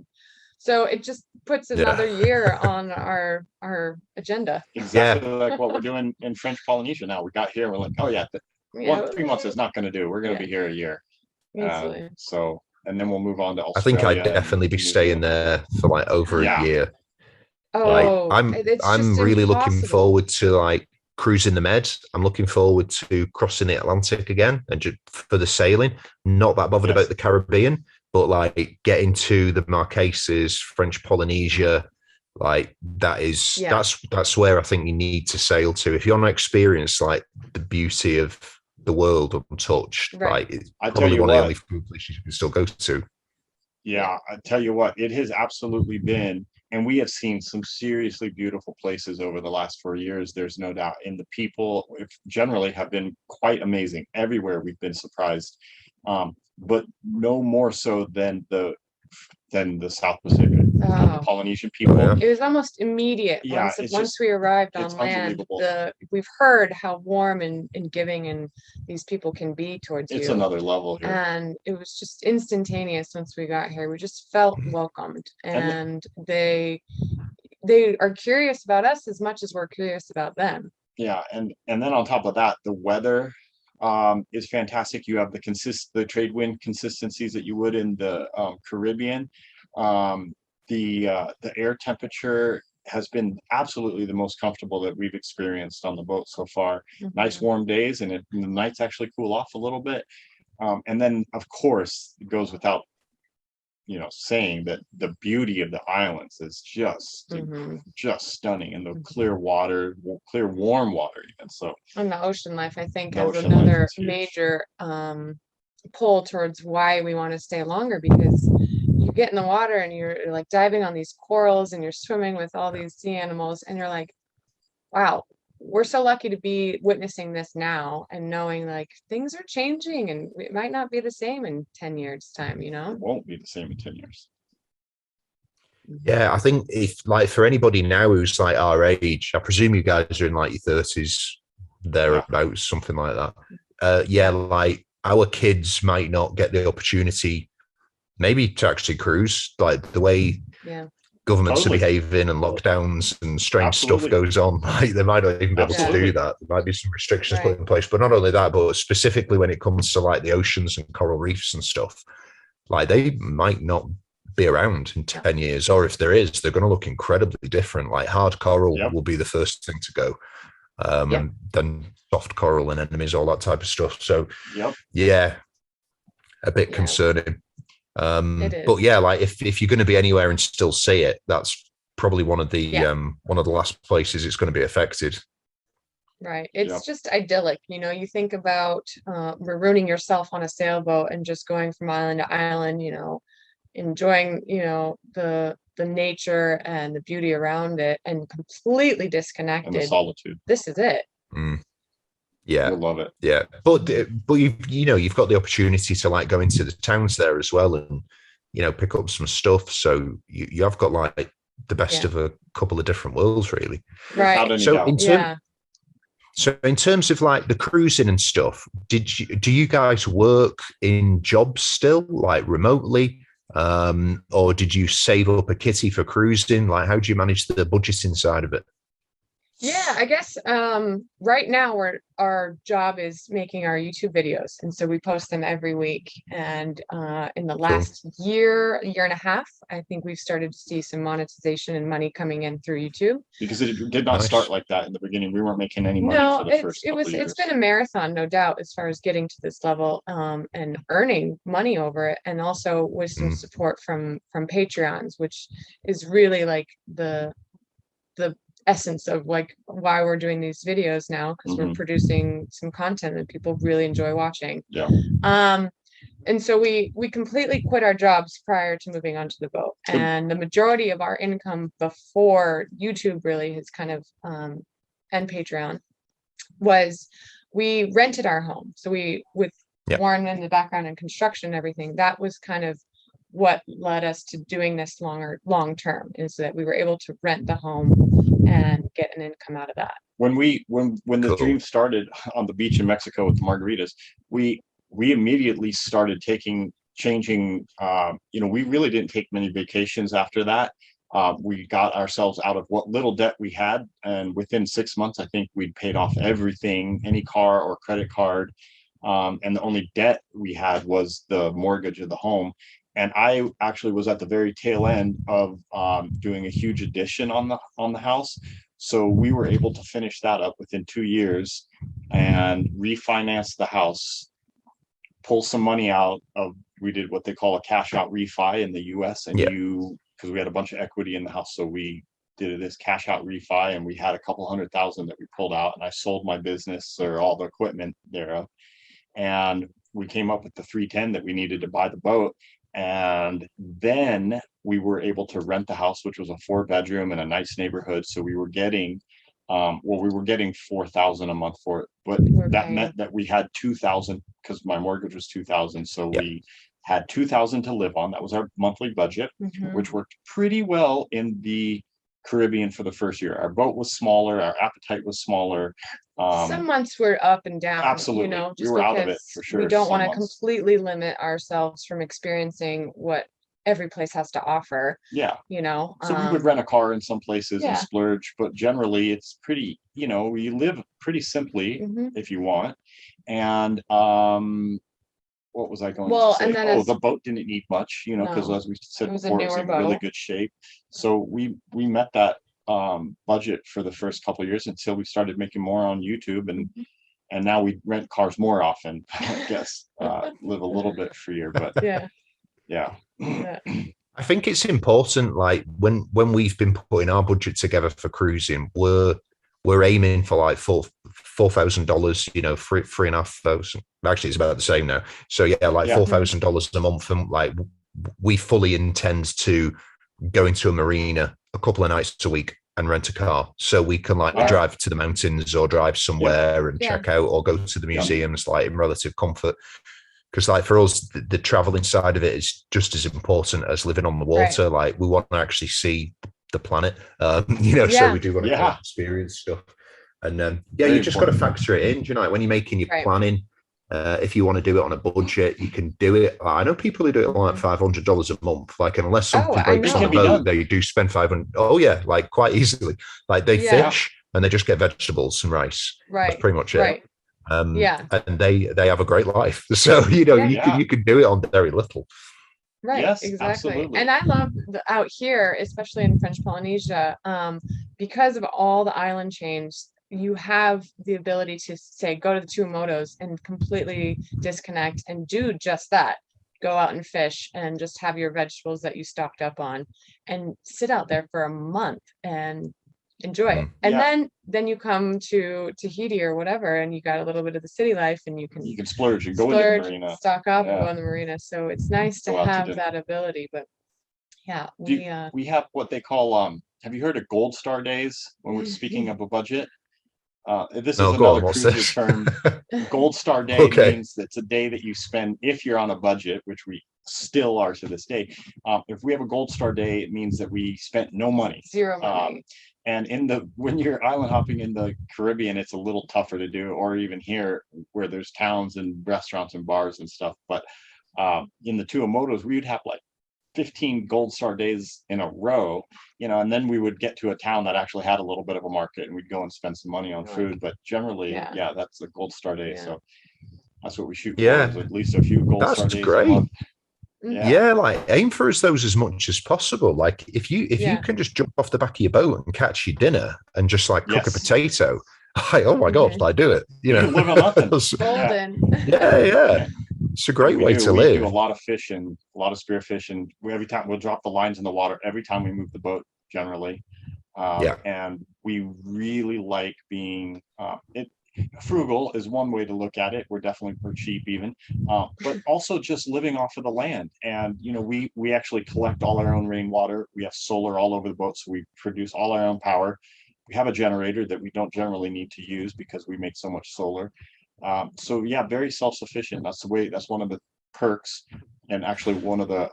So it just puts another year on our agenda. Exactly like what we're doing in French Polynesia now. We got here, we're like, 3 months is not going to do. We're going to be here a year. and then we'll move on to I think Australia. I'd definitely be staying there for like over a year. Like Oh, it's I'm just really looking impossible. forward to like cruising the Med. I'm looking forward to crossing the Atlantic again and just for the sailing. Not that bothered about the Caribbean, but like getting to the Marquesas, French Polynesia, like that's where I think you need to sail to if you want to experience like the beauty of the world untouched. Right. Like it's I tell probably you one of the what. only food places you can still go to. Yeah, I tell you what, it has absolutely been, and we have seen some seriously beautiful places over the last 4 years. There's no doubt, and the people generally have been quite amazing. Everywhere we've been surprised, but no more so than the South Pacific, the Oh, Polynesian people. yeah. it was almost immediate. Yeah, Once we arrived on it's land, unbelievable. we've heard how warm and giving and these people can be towards It's you. another level here. And it was just instantaneous once we got here. We just felt welcomed, and they are curious about us as much as we're curious about them. Yeah, and then on top of that, the weather is fantastic. You have the trade wind consistencies that you would in the Caribbean. The air temperature has been absolutely the most comfortable that we've experienced on the boat so far. Nice warm days, and the nights actually cool off a little bit. And then, of course, it goes without saying that the beauty of the islands is just stunning, and the clear water, clear warm water even. So, and the ocean life, I think, The has ocean life another is huge. major pull towards why we want to stay longer, because you get in the water and you're like diving on these corals and you're swimming with all these sea animals, and you're like, wow, we're so lucky to be witnessing this now and knowing like things are changing and it might not be the same in 10 years time, it won't be the same in 10 years. Yeah, I think if like for anybody now who's like our age, I presume you guys are in like your 30s, thereabouts, something like that. Like our kids might not get the opportunity maybe to actually cruise, like the way governments are behaving and lockdowns and strange stuff goes on. Like they might not even be able to do that. There might be some restrictions put in place, but not only that, but specifically when it comes to like the oceans and coral reefs and stuff, like they might not be around in 10 years, or if there is, they're going to look incredibly different. Like hard coral will be the first thing to go, then soft coral and enemies, all that type of stuff. So a bit concerning. But yeah, like if you're going to be anywhere and still see it, that's probably one of the last places it's going to be affected. Right. It's just idyllic. You think about marooning yourself on a sailboat and just going from island to island, enjoying, the nature and the beauty around it, and completely disconnected. And the solitude. This is it. Yeah, you'll love it. Yeah, but you've got the opportunity to like go into the towns there as well, and pick up some stuff. So you have got like the best of a couple of different worlds, really. Right. So in terms of like the cruising and stuff, do you guys work in jobs still, like remotely, or did you save up a kitty for cruising? Like, how do you manage the budgeting side of it? Yeah, I guess right now our job is making our YouTube videos, and so we post them every week. And in the last year and a half, I think we've started to see some monetization and money coming in through YouTube. Because it did not start like that in the beginning. We weren't making any money for the first couple of years. It's been a marathon, no doubt, as far as getting to this level and earning money over it, and also with some support from Patreons, which is really like the essence of like why we're doing these videos now, because we're producing some content that people really enjoy watching. And so we completely quit our jobs prior to moving onto the boat, and the majority of our income before YouTube really has kind of and Patreon was we rented our home. So with Warren in the background and construction and everything, that was kind of what led us to doing this long term, is that we were able to rent the home and get an income out of that. When the dream started on the beach in Mexico with the margaritas, we immediately started changing. We really didn't take many vacations after that. We got ourselves out of what little debt we had, and within 6 months, I think we'd paid off everything, any car or credit card. And the only debt we had was the mortgage of the home. And I actually was at the very tail end of doing a huge addition on the house. So we were able to finish that up within 2 years and refinance the house, pull some money out of, we did what they call a cash out refi in the US. And because we had a bunch of equity in the house. So we did this cash out refi, and we had a couple $100,000 that we pulled out, and I sold my business or all the equipment thereof. And we came up with the 310 that we needed to buy the boat. And then we were able to rent the house, which was a 4-bedroom in a nice neighborhood. So we were getting, we were getting $4,000 a month for it, but that meant that we had $2,000 because my mortgage was $2,000. So we had $2,000 to live on. That was our monthly budget, which worked pretty well in the Caribbean for the first year. Our boat was smaller, our appetite was smaller. Some months were up and down. Absolutely, you know, just we were out of it for sure. We don't want to completely limit ourselves from experiencing what every place has to offer. You know, so we would rent a car in some places and splurge, but generally it's pretty, you know, you live pretty simply if you want. And what was I going to say? And the boat didn't need much, you know, because as we said before, it was in really good shape. So we met that budget for the first couple of years until we started making more on YouTube, and now we rent cars more often. I guess live a little bit freer, but yeah. I think it's important, like when we've been putting our budget together for cruising, we're aiming for like $4,000, you know, $3,500. Actually, it's about the same now. So like $4,000 a month, and like we fully intend to go into a marina a couple of nights a week and rent a car, so we can like drive to the mountains or drive somewhere and check out, or go to the museums like in relative comfort. Because like for us, the traveling side of it is just as important as living on the water. Like we want to actually see the planet, you know, so we do want to experience stuff. And you just got to factor it in, you know, like when you're making your planning. If you want to do it on a budget, you can do it. I know people who do it like $500 a month. Like unless something breaks on the boat, they do spend $500. Oh yeah, like quite easily. Like they fish and they just get vegetables and rice. That's pretty much it. And they have a great life. So you know you can do it on very little. Yes, exactly. Absolutely. And I love out here, especially in French Polynesia, because of all the island chains. You have the ability to say, go to the Tuamotus and completely disconnect and do just that. Go out and fish and just have your vegetables that you stocked up on and sit out there for a month and enjoy it. And then you come to Tahiti or whatever, and you got a little bit of the city life, and you can splurge and go in the marina, stock up and go in the marina. So it's nice to have that ability. But we have what they call have you heard of Gold Star days when we're speaking of a budget? This is another cruiser term. Gold Star Day means it's a day that you spend if you're on a budget, which we still are to this day. If we have a Gold Star Day, it means that we spent no money. Zero money. And when you're island hopping in the Caribbean, it's a little tougher to do, or even here where there's towns and restaurants and bars and stuff. But in the Tuamotus, we would have like 15 Gold Star days in a row, you know, and then we would get to a town that actually had a little bit of a market, and we'd go and spend some money on food. But generally, that's a Gold Star day. So that's what we shoot for, is at least a few Gold Star days. That's great. A month. Like aim for those as much as possible. Like if you can just jump off the back of your boat and catch your dinner and just like cook a potato, like, oh my god, I do it. You know, live on nothing. Golden. It's a great way to live. We do a lot of fishing, a lot of spear fishing. Every time we'll drop the lines in the water every time we move the boat, generally. And we really like being frugal is one way to look at it. We're definitely for cheap even, but also just living off of the land. And you know, we actually collect all our own rainwater. We have solar all over the boat, so we produce all our own power. We have a generator that we don't generally need to use because we make so much solar. So very self-sufficient. That's one of the perks, and actually one of the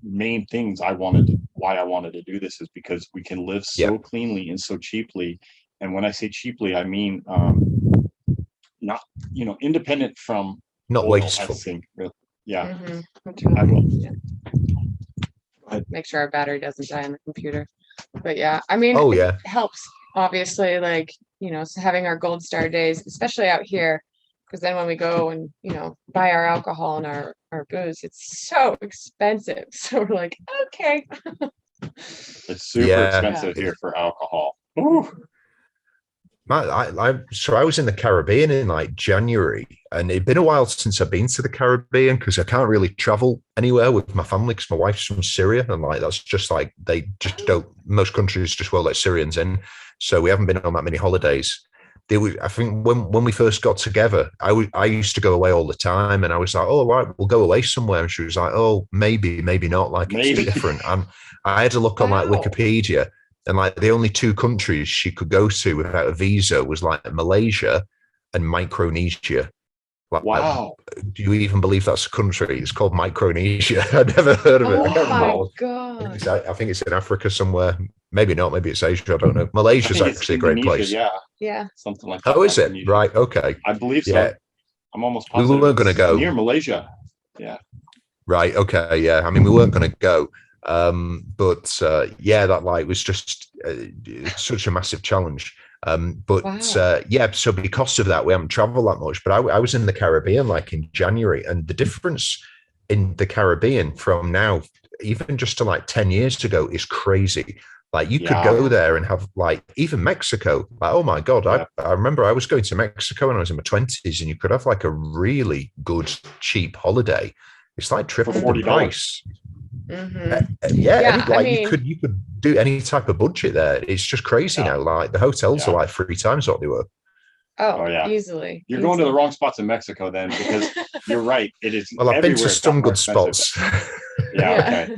main things why I wanted to do this is because we can live so cleanly and so cheaply. And when I say cheaply, I mean not, you know, independent from not oil, wasteful. I think. I will. Make sure our battery doesn't die on the computer. But I mean, it helps obviously, like, you know, so having our Gold Star days, especially out here, because then when we go and, buy our alcohol and our booze, it's so expensive. So we're like, okay. It's super expensive here for alcohol. Ooh. So I was in the Caribbean in like January, and it'd been a while since I've been to the Caribbean because I can't really travel anywhere with my family because my wife's from Syria, and like that's just like they just don't. Most countries just won't let Syrians in, so we haven't been on that many holidays. I think when we first got together, I used to go away all the time, and I was like, oh, right, we'll go away somewhere, and she was like, oh, maybe not, like it's different. And I had to look on like Wikipedia. And like the only two countries she could go to without a visa was like Malaysia and Micronesia. Like, wow. Do you even believe that's a country? It's called Micronesia. I'd never heard of it. Oh my God. I think it's in Africa somewhere. Maybe not. Maybe it's Asia. I don't know. Malaysia's actually a great place. Yeah. Something like that. Oh, is it? Right. Okay. I believe so. Yeah. I'm almost positive. We weren't going to go. Near Malaysia. Yeah. Right. Okay. Yeah. I mean, we weren't going to go. That like was just such a massive challenge. So because of that, we haven't traveled that much. But I was in the Caribbean like in January, and the difference in the Caribbean from now, even just to like 10 years ago, is crazy. Like you could go there and have like even Mexico. Like, oh my God, I remember I was going to Mexico when I was in my 20s, and you could have like a really good cheap holiday. It's like triple the price. Mm-hmm. You could do any type of budget there. It's just crazy now. Like the hotels are like 3 times what they were. Oh yeah, easily. You're going to the wrong spots in Mexico then, because you're right. It is. Well, I've been to some good spots. Okay.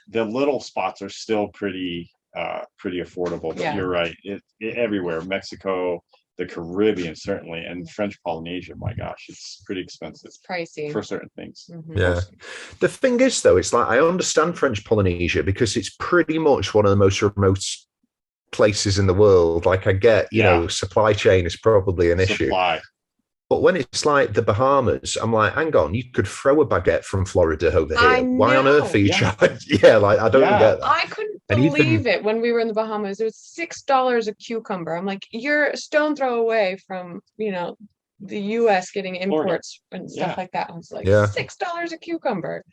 The little spots are still pretty affordable. But you're right. It everywhere. Mexico, the Caribbean certainly, and French Polynesia. My gosh, it's pretty expensive. It's pricey for certain things. Mm-hmm. Yeah. The thing is, though, it's like I understand French Polynesia because it's pretty much one of the most remote places in the world. Like I get, supply chain is probably an issue. But when it's like the Bahamas, I'm like, hang on, you could throw a baguette from Florida over here. Why on earth are you trying? Yeah, like I don't get that. I couldn't believe it when we were in the Bahamas. It was $6 a cucumber. I'm like, you're a stone throw away from, the US getting imports and stuff like that. I was like, $6 a cucumber.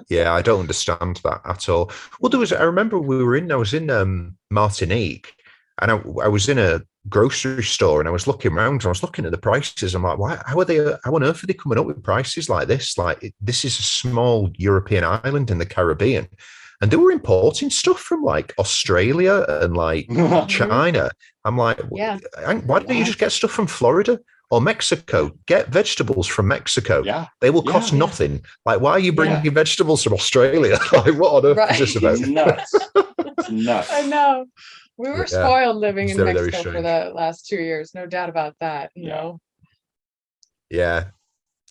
Yeah, I don't understand that at all. Well, I remember I was in Martinique, and I was in a grocery store, and I was looking around and I was looking at the prices. I'm like, how on earth are they coming up with prices like this? Like, this is a small European island in the Caribbean, and they were importing stuff from like Australia and like China. I'm like, why don't you just get stuff from Florida or Mexico? Get vegetables from Mexico. They will cost nothing. Like, why are you bringing vegetables from Australia? Like, what on earth is this about? It's nuts. It's nuts. I know. We were spoiled living in Mexico for the last 2 years, no doubt about that. You know. Yeah,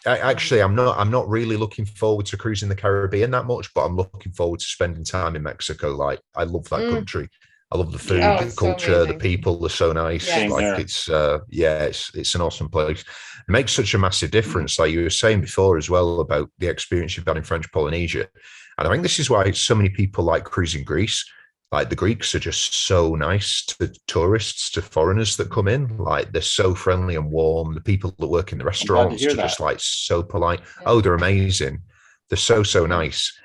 I'm not really looking forward to cruising the Caribbean that much, but I'm looking forward to spending time in Mexico. Like, I love that country. I love the food, the culture, the people are so nice. Like it's an awesome place. It makes such a massive difference. Like you were saying before as well about the experience you've had in French Polynesia, and I think this is why so many people like cruising Greece. Like the Greeks are just so nice to tourists, to foreigners that come in. Like they're so friendly and warm. The people that work in the restaurants are just like so polite. Oh, they're amazing. They're so nice.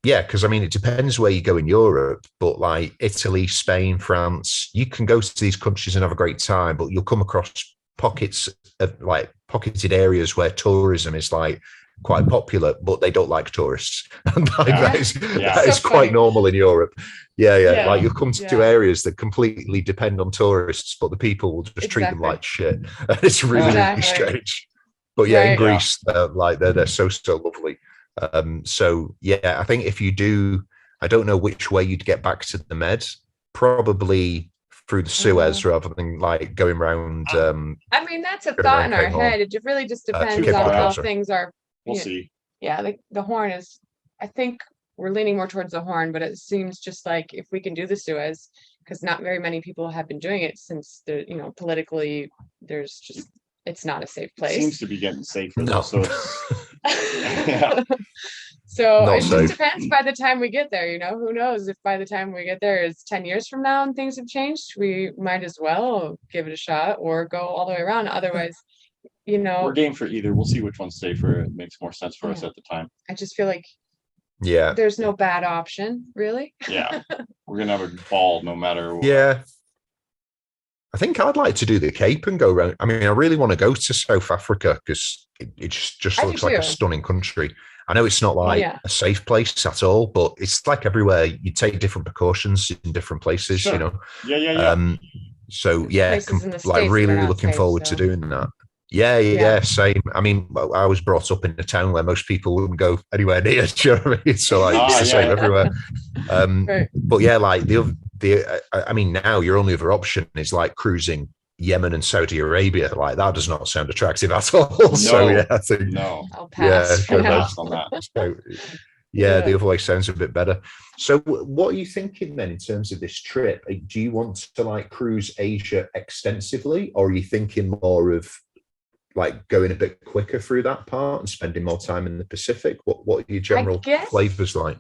Because I mean, it depends where you go in Europe, but like Italy, Spain, France, you can go to these countries and have a great time, but you'll come across pockets of like pocketed areas where tourism is like quite popular, but they don't like tourists. And that is quite normal in Europe. Yeah. Like you'll come to areas that completely depend on tourists, but the people will just treat them like shit. And it's really strange. But in Greece, they're so lovely. I think if you do, I don't know which way you'd get back to the Med, probably through the Suez rather than like going around. I mean, that's a thought in our head. It really just depends on how things are. We'll see. Yeah, the Horn is, I think we're leaning more towards the Horn, but it seems just like if we can do the Suez, because not very many people have been doing it since politically it's not a safe place. It seems to be getting safer though. So Yeah. So Not it so. just depends by the time we get there, you know, who knows if by the time we get there it's 10 years from now and things have changed, we might as well give it a shot or go all the way around. Otherwise, you know, We're game for either. We'll see which one's safer. It makes more sense for us yeah, at the time. I just feel like Yeah. there's no bad option, really. Yeah. We're gonna have a ball no matter what. Yeah. I think I'd like to do the Cape and go around. I mean, I really want to go to South Africa because it just I do looks like a too. stunning country. I know it's not like Yeah. a safe place at all, but it's like everywhere. You take different precautions in different places, Sure. you know. Yeah. So yeah, Places in the like States that really are not looking safe, forward to so doing that. Yeah, yeah. same. I mean, I was brought up in a town where most people wouldn't go anywhere near. Do you know what I mean? So like, it's the same Yeah. everywhere. Right. But yeah, like I mean, now your only other option is like cruising Yemen and Saudi Arabia. Like that does not sound attractive at all. No, So yeah, I think no. I'll pass for I'll now. pass on that. so, Yeah. the other way sounds a bit better. So what are you thinking then in terms of this trip? Do you want to like cruise Asia extensively, or are you thinking more of like going a bit quicker through that part and spending more time in the Pacific? What are your general flavors like?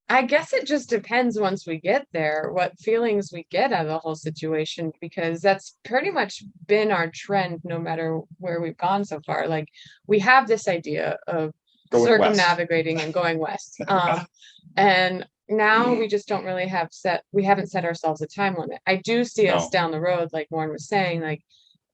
I guess it just depends once we get there, what feelings we get out of the whole situation, because that's pretty much been our trend no matter where we've gone so far. Like we have this idea of Going circumnavigating and going west. And now we just don't really we haven't set ourselves a time limit. I do see us No. down the road, like Warren was saying, like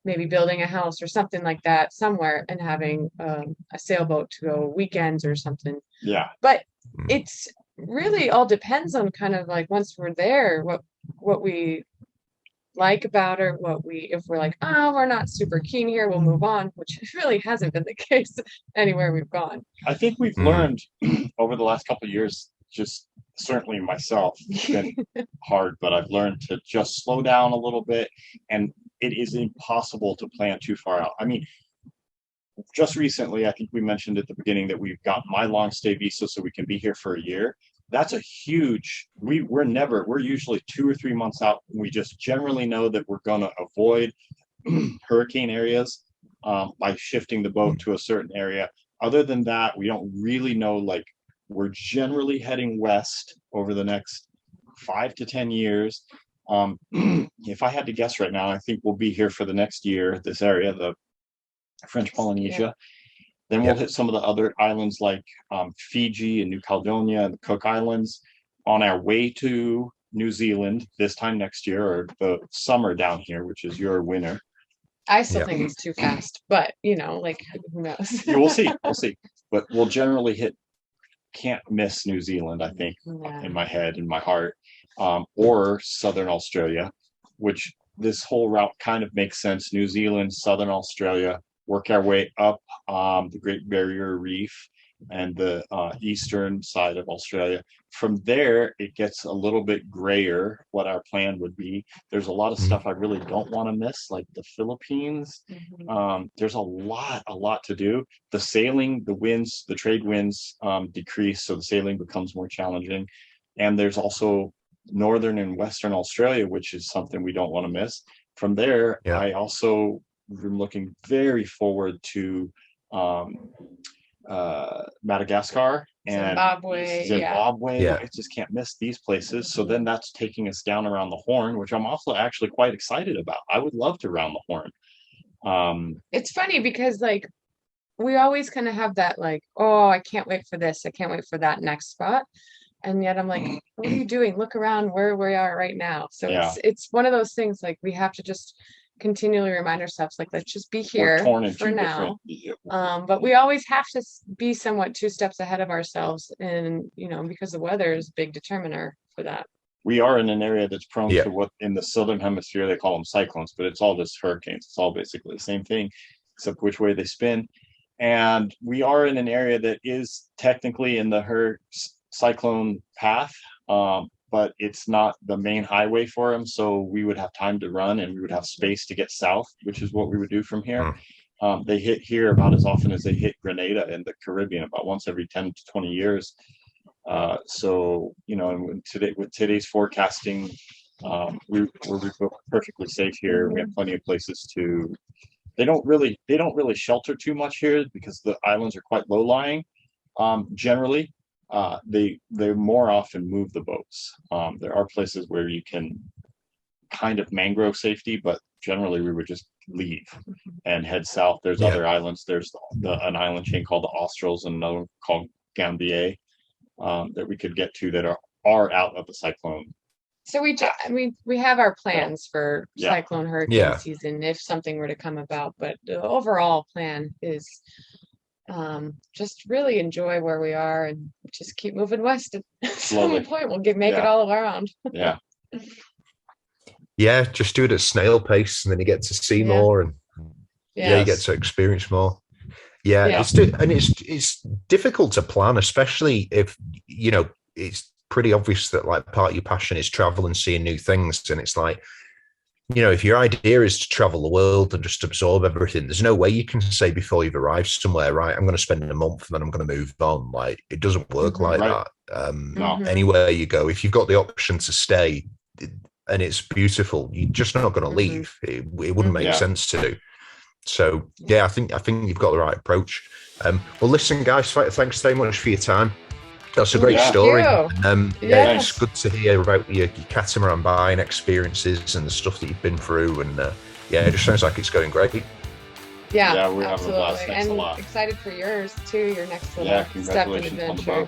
maybe building a house or something like that somewhere and having a sailboat to go weekends or something. Yeah. But it's really all depends on kind of like once we're there, what we like about it, if we're like, oh, we're not super keen here, we'll move on, which really hasn't been the case anywhere we've gone. I think we've learned over the last couple of years, just certainly myself, it's been hard, but I've learned to just slow down a little bit, and it is impossible to plan too far out. I mean, just recently, I think we mentioned at the beginning that we've got my long stay visa so we can be here for a year. That's a huge, we're usually 2 or 3 months out. We just generally know that we're going to avoid hurricane areas by shifting the boat to a certain area. Other than that, we don't really know, like we're generally heading west over the next 5 to 10 years. If I had to guess right now, I think we'll be here for the next year, this area, the French Polynesia. Yeah. Then we'll hit some of the other islands like Fiji and New Caledonia and the Cook Islands on our way to New Zealand this time next year, or the summer down here, which is your winter. I still think it's too fast, but you know, like who knows? Yeah, we'll see. But we'll generally can't miss New Zealand, I think, in my head, in my heart, or Southern Australia, which this whole route kind of makes sense. New Zealand, Southern Australia, work our way up the Great Barrier Reef and the eastern side of Australia. From there, it gets a little bit grayer, what our plan would be. There's a lot of stuff I really don't want to miss, like the Philippines. There's a lot to do. The sailing, the winds, the trade winds decrease, so the sailing becomes more challenging. And there's also northern and western Australia, which is something we don't want to miss. From there, I also am looking very forward to Madagascar and Zimbabwe. I just can't miss these places. So then that's taking us down around the Horn, which I'm also actually quite excited about. I would love to round the Horn. It's funny because like we always kind of have that like, oh, I can't wait for this, I can't wait for that next spot. And yet I'm like, what are you doing? Look around where we are right now. So it's one of those things like we have to just continually remind ourselves, like, let's just be here for now. But we always have to be somewhat 2 steps ahead of ourselves. And, you know, because the weather is a big determiner for that. We are in an area that's prone to what in the southern hemisphere, they call them cyclones, but it's all just hurricanes. It's all basically the same thing, except which way they spin. And we are in an area that is technically in the cyclone path, but it's not the main highway for them. So we would have time to run and we would have space to get south, which is what we would do from here. They hit here about as often as they hit Grenada in the Caribbean, about once every 10 to 20 years. So, you know, and with today's forecasting, we're perfectly safe here. We have plenty of places to they don't really shelter too much here because the islands are quite low lying. Generally, they more often move the boats. There are places where you can kind of mangrove safety, but generally we would just leave and head south. There's other islands. There's an island chain called the Australs and another called Gambier that we could get to that are out of the cyclone. So we have our plans for cyclone hurricane season if something were to come about, but the overall plan is just really enjoy where we are and just keep moving west. At some point we'll make it all around. Yeah, just do it at snail pace, and then you get to see more, and you get to experience more. It's difficult to plan, especially if it's pretty obvious that like part of your passion is travel and seeing new things, and it's like, if your idea is to travel the world and just absorb everything, there's no way you can say before you've arrived somewhere, right, I'm going to spend a month and then I'm going to move on. Like, it doesn't work like that. Anywhere you go, if you've got the option to stay and it's beautiful, you're just not going to leave. It wouldn't make sense to. So I think you've got the right approach. Well, listen, guys, thanks so much for your time. That's a great story. It's good to hear about your catamaran buying experiences and the stuff that you've been through. And it just sounds like it's going great. Yeah, we're having a blast. Thanks a lot. Excited for yours too. Your next little step in adventure.